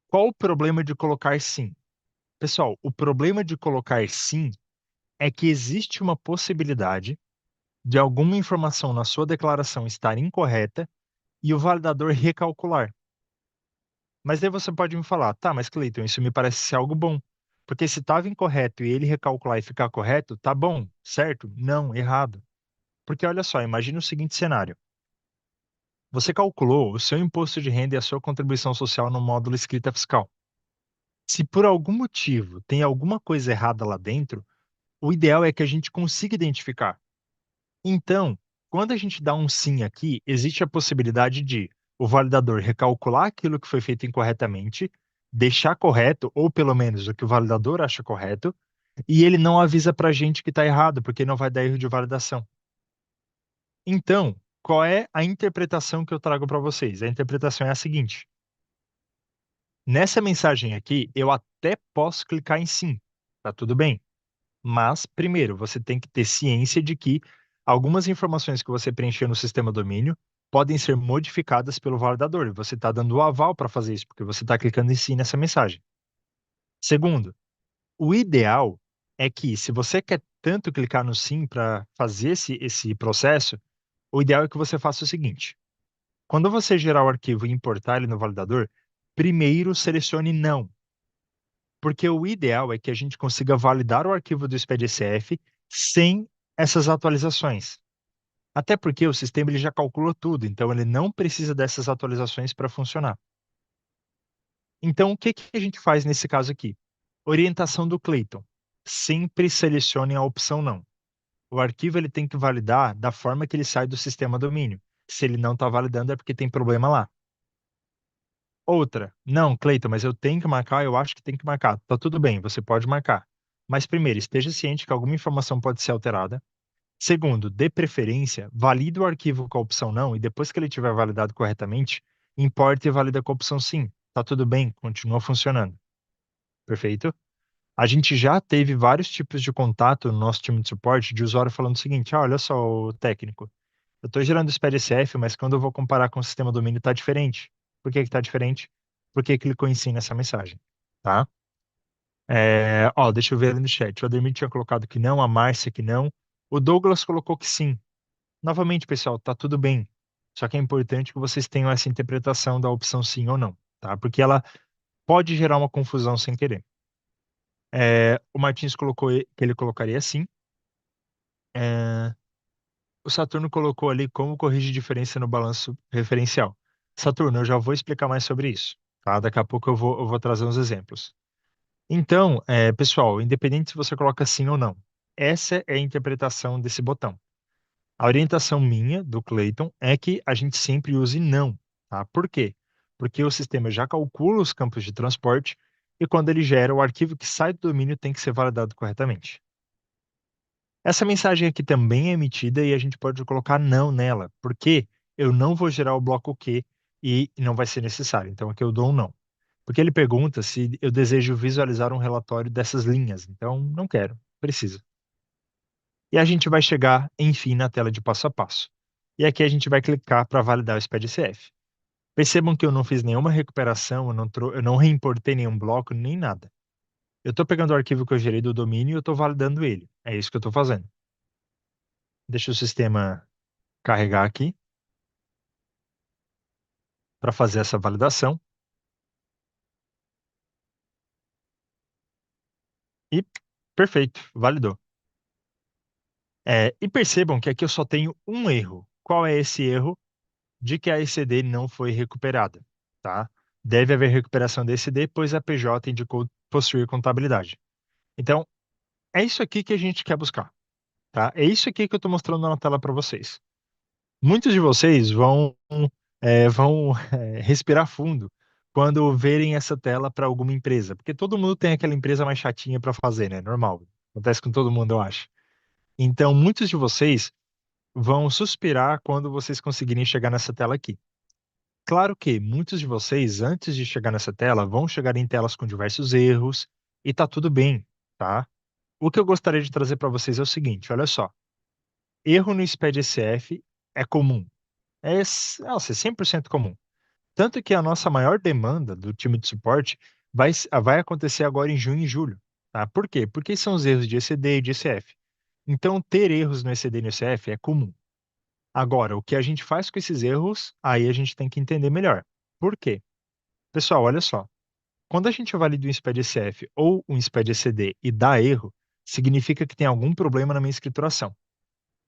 Qual o problema de colocar sim? Pessoal, o problema de colocar sim é que existe uma possibilidade de alguma informação na sua declaração estar incorreta e o validador recalcular. Mas daí você pode me falar, tá, mas Cleiton, isso me parece ser algo bom. Porque se estava incorreto e ele recalcular e ficar correto, tá bom, certo? Não, errado. Porque olha só, imagine o seguinte cenário. Você calculou o seu imposto de renda e a sua contribuição social no módulo escrita fiscal. Se por algum motivo tem alguma coisa errada lá dentro, o ideal é que a gente consiga identificar. Então, quando a gente dá um sim aqui, existe a possibilidade de o validador recalcular aquilo que foi feito incorretamente, deixar correto, ou pelo menos o que o validador acha correto, e ele não avisa para a gente que está errado, porque não vai dar erro de validação. Então, qual é a interpretação que eu trago para vocês? A interpretação é a seguinte: nessa mensagem aqui, eu até posso clicar em sim, tá tudo bem. Mas, primeiro, você tem que ter ciência de que algumas informações que você preencheu no sistema domínio podem ser modificadas pelo validador. E você está dando o aval para fazer isso, porque você está clicando em sim nessa mensagem. Segundo, o ideal é que, se você quer tanto clicar no sim para fazer esse processo, o ideal é que você faça o seguinte: quando você gerar o arquivo e importar ele no validador, primeiro selecione não. Porque o ideal é que a gente consiga validar o arquivo do SPDCF sem essas atualizações. Até porque o sistema ele já calculou tudo, então ele não precisa dessas atualizações para funcionar. Então, o que que a gente faz nesse caso aqui? Orientação do Clayton. Sempre selecione a opção não. O arquivo ele tem que validar da forma que ele sai do sistema domínio. Se ele não está validando é porque tem problema lá. Outra, não, Cleiton, mas eu tenho que marcar, eu acho que tem que marcar. Tá tudo bem, você pode marcar. Mas primeiro, esteja ciente que alguma informação pode ser alterada. Segundo, dê preferência, valide o arquivo com a opção não e depois que ele tiver validado corretamente, importe e valida com a opção sim. Tá tudo bem, continua funcionando. Perfeito? A gente já teve vários tipos de contato no nosso time de suporte de usuário falando o seguinte: "Ah, olha só, o técnico, eu estou gerando esse PDCF, mas quando eu vou comparar com o sistema domínio está diferente. Por que que tá diferente? Porque clicou em sim nessa mensagem, tá? Ó, deixa eu ver ali no chat. O Ademir tinha colocado que não, a Márcia que não. O Douglas colocou que sim. Novamente, pessoal, tá tudo bem. Só que é importante que vocês tenham essa interpretação da opção sim ou não, tá? Porque ela pode gerar uma confusão sem querer. O Martins colocou que ele colocaria sim. É, o Saturno colocou ali como corrige diferença no balanço referencial. Saturno, eu já vou explicar mais sobre isso, tá? Daqui a pouco eu vou trazer uns exemplos. Então, pessoal, independente se você coloca sim ou não, essa é a interpretação desse botão. A orientação minha, do Clayton, é que a gente sempre use não, tá? Por quê? Porque o sistema já calcula os campos de transporte e quando ele gera, o arquivo que sai do domínio tem que ser validado corretamente. Essa mensagem aqui também é emitida e a gente pode colocar não nela, porque eu não vou gerar o bloco Q e não vai ser necessário. Então aqui eu dou um não. Porque ele pergunta se eu desejo visualizar um relatório dessas linhas. Então não quero, preciso. E a gente vai chegar, enfim, na tela de passo a passo. E aqui a gente vai clicar para validar o SPDCF. Percebam que eu não fiz nenhuma recuperação, eu não reimportei nenhum bloco, nem nada. Eu estou pegando o arquivo que eu gerei do domínio e eu estou validando ele. É isso que eu estou fazendo. Deixa o sistema carregar aqui para fazer essa validação e perfeito, validou. E percebam que aqui eu só tenho um erro. Qual é esse erro? De que a ECD não foi recuperada, tá? Deve haver recuperação da ECD, pois a PJ indicou possuir contabilidade. Então, é isso aqui que a gente quer buscar, tá? É isso aqui que eu estou mostrando na tela para vocês. Muitos de vocês vão respirar fundo quando verem essa tela para alguma empresa, porque todo mundo tem aquela empresa mais chatinha para fazer, né? Normal. Acontece com todo mundo, eu acho. Então, muitos de vocês vão suspirar quando vocês conseguirem chegar nessa tela aqui. Claro que muitos de vocês, antes de chegar nessa tela, vão chegar em telas com diversos erros e tá tudo bem, tá? O que eu gostaria de trazer para vocês é o seguinte, olha só. Erro no SPED-SF é comum. Nossa, é 100% comum. Tanto que a nossa maior demanda do time de suporte vai acontecer agora em junho e julho, tá? Por quê? Porque são os erros de ECD e de ECF. Então, ter erros no ECD e no ECF é comum. Agora, o que a gente faz com esses erros, aí a gente tem que entender melhor. Por quê? Pessoal, olha só. Quando a gente valida um SPED ECF ou um SPED ECD e dá erro, significa que tem algum problema na minha escrituração.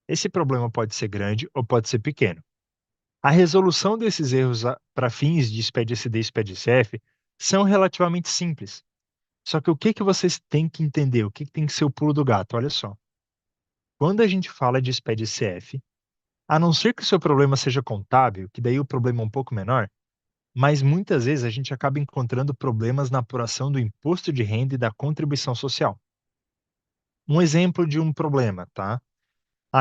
Esse problema pode ser grande ou pode ser pequeno. A resolução desses erros para fins de SPED-CD e SPED-CF são relativamente simples. Só que o que que vocês têm que entender? O que que tem que ser o pulo do gato? Olha só. Quando a gente fala de SPED-CF, a não ser que o seu problema seja contábil, que daí o problema é um pouco menor, mas muitas vezes a gente acaba encontrando problemas na apuração do imposto de renda e da contribuição social. Um exemplo de um problema, tá?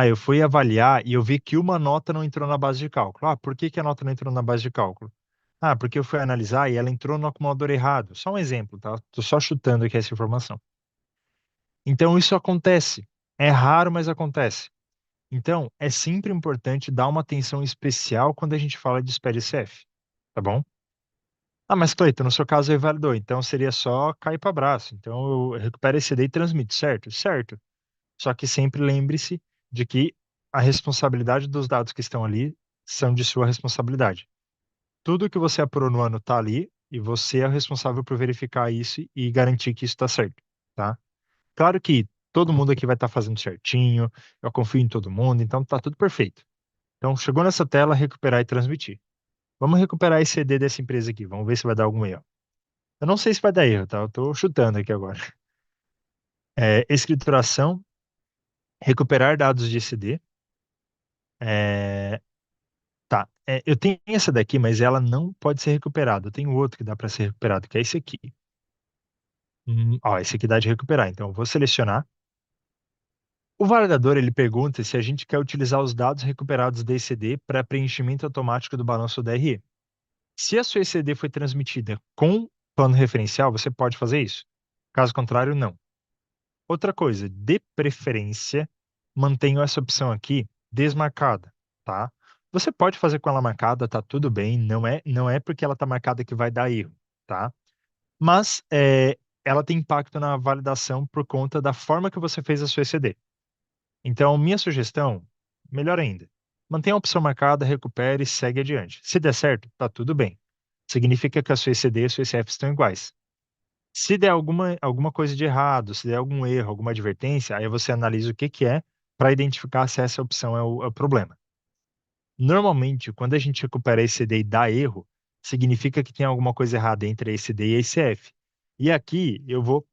Eu fui avaliar e eu vi que uma nota não entrou na base de cálculo. Por que que a nota não entrou na base de cálculo? Porque eu fui analisar e ela entrou no acumulador errado. Só um exemplo, tá? Tô só chutando aqui essa informação. Então isso acontece. É raro, mas acontece. Então, é sempre importante dar uma atenção especial quando a gente fala de SPED-CF, tá bom? Mas Cleiton, no seu caso aí validou, então seria só cair para braço. Então eu recupero esse daí e transmito, certo? Certo. Só que sempre lembre-se de que a responsabilidade dos dados que estão ali são de sua responsabilidade. Tudo que você apurou no ano está ali, e você é o responsável por verificar isso e garantir que isso está certo, tá? Claro que todo mundo aqui vai estar fazendo certinho, eu confio em todo mundo, então tá tudo perfeito. Então, chegou nessa tela, recuperar e transmitir. Vamos recuperar esse CD dessa empresa aqui, vamos ver se vai dar algum erro. Eu não sei se vai dar erro, tá? Eu tô chutando aqui agora. Escrituração, recuperar dados de CD. É, tá, eu tenho essa daqui, mas ela não pode ser recuperada. Eu tenho outro que dá para ser recuperado, que é esse aqui. Ó, esse aqui dá de recuperar. Então, eu vou selecionar. O validador, ele pergunta se a gente quer utilizar os dados recuperados da ECD para preenchimento automático do balanço DRE. Se a sua ECD foi transmitida com plano referencial, você pode fazer isso. Caso contrário, não. Outra coisa, de preferência, mantenha essa opção aqui desmarcada, tá? Você pode fazer com ela marcada, tá tudo bem, não é porque ela tá marcada que vai dar erro, tá? Mas ela tem impacto na validação por conta da forma que você fez a sua ECD. Então, minha sugestão, melhor ainda, mantenha a opção marcada, recupere e segue adiante. Se der certo, tá tudo bem. Significa que a sua ECD e a sua ECF estão iguais. Se der alguma coisa de errado, se der algum erro, alguma advertência, aí você analisa o que que é para identificar se essa opção é o problema. Normalmente, quando a gente recupera a ECD e dá erro, significa que tem alguma coisa errada entre a ECD e a ECF. E aqui eu vou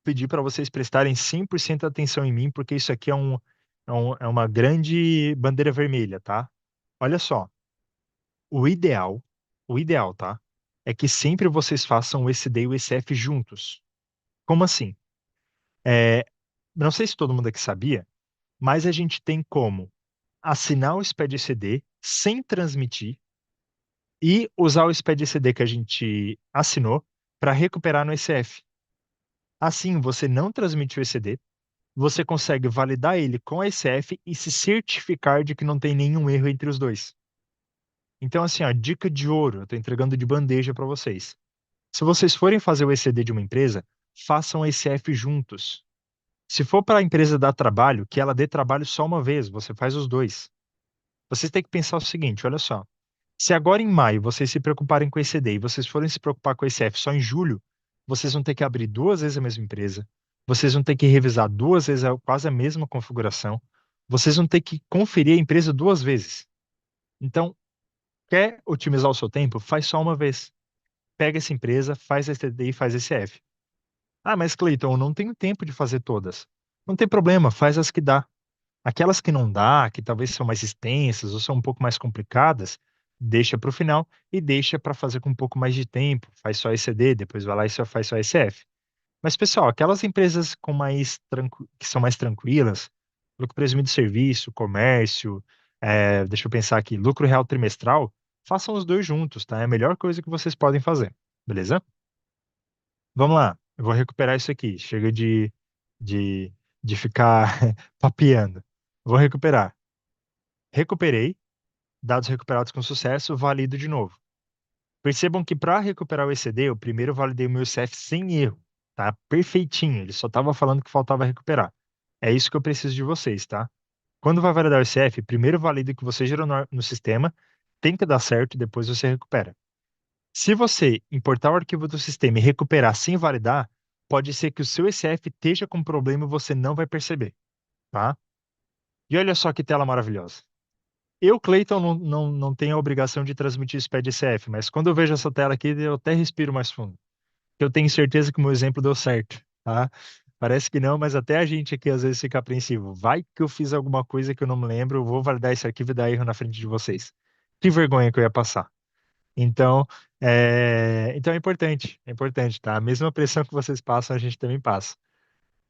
pedir para vocês prestarem 100% atenção em mim, porque isso aqui é uma grande bandeira vermelha, tá? Olha só, o ideal, o ideal, tá? É que sempre vocês façam o ECD e o ECF juntos. Como assim? É, não sei se todo mundo aqui sabia, mas a gente tem como assinar o SPED ECD sem transmitir e usar o SPED ECD que a gente assinou para recuperar no ECF. Assim, você não transmite o ECD, você consegue validar ele com a ECF e se certificar de que não tem nenhum erro entre os dois. Então, assim, ó, dica de ouro, eu estou entregando de bandeja para vocês. Se vocês forem fazer o ECD de uma empresa, façam a ECF juntos. Se for para a empresa dar trabalho, que ela dê trabalho só uma vez, você faz os dois. Vocês têm que pensar o seguinte, olha só. Se agora em maio vocês se preocuparem com esse ECD e vocês forem se preocupar com esse F só em julho, vocês vão ter que abrir duas vezes a mesma empresa, vocês vão ter que revisar duas vezes quase a mesma configuração, vocês vão ter que conferir a empresa duas vezes. Então, quer otimizar o seu tempo? Faz só uma vez. Pega essa empresa, faz esse ECD e faz esse F. Ah, mas Cleiton, eu não tenho tempo de fazer todas. Não tem problema, faz as que dá. Aquelas que não dá, que talvez são mais extensas ou são um pouco mais complicadas, deixa para o final e deixa para fazer com um pouco mais de tempo. Faz só ECD, depois vai lá e só faz só ECF. Mas, pessoal, aquelas empresas que são mais tranquilas, lucro presumido de serviço, comércio, deixa eu pensar aqui, lucro real trimestral, façam os dois juntos, tá? É a melhor coisa que vocês podem fazer, beleza? Vamos lá, eu vou recuperar isso aqui. Chega de, de ficar papeando. Vou recuperar. Recuperei, dados recuperados com sucesso, valido de novo. Percebam que para recuperar o ECD, eu primeiro validei o meu CF sem erro, tá? Perfeitinho, ele só estava falando que faltava recuperar. É isso que eu preciso de vocês, tá? Quando vai validar o CF, primeiro valida o que você gerou no sistema, tem que dar certo e depois você recupera. Se você importar o arquivo do sistema e recuperar sem validar, pode ser que o seu ECF esteja com problema e você não vai perceber, tá? E olha só que tela maravilhosa. Eu, Clayton, não tenho a obrigação de transmitir isso para DCF, mas quando eu vejo essa tela aqui, eu até respiro mais fundo. Eu tenho certeza que o meu exemplo deu certo, tá? Parece que não, mas até a gente aqui às vezes fica apreensivo. Vai que eu fiz alguma coisa que eu não me lembro, eu vou validar esse arquivo e dar erro na frente de vocês. Que vergonha que eu ia passar. Então, então é importante, tá? A mesma pressão que vocês passam, a gente também passa.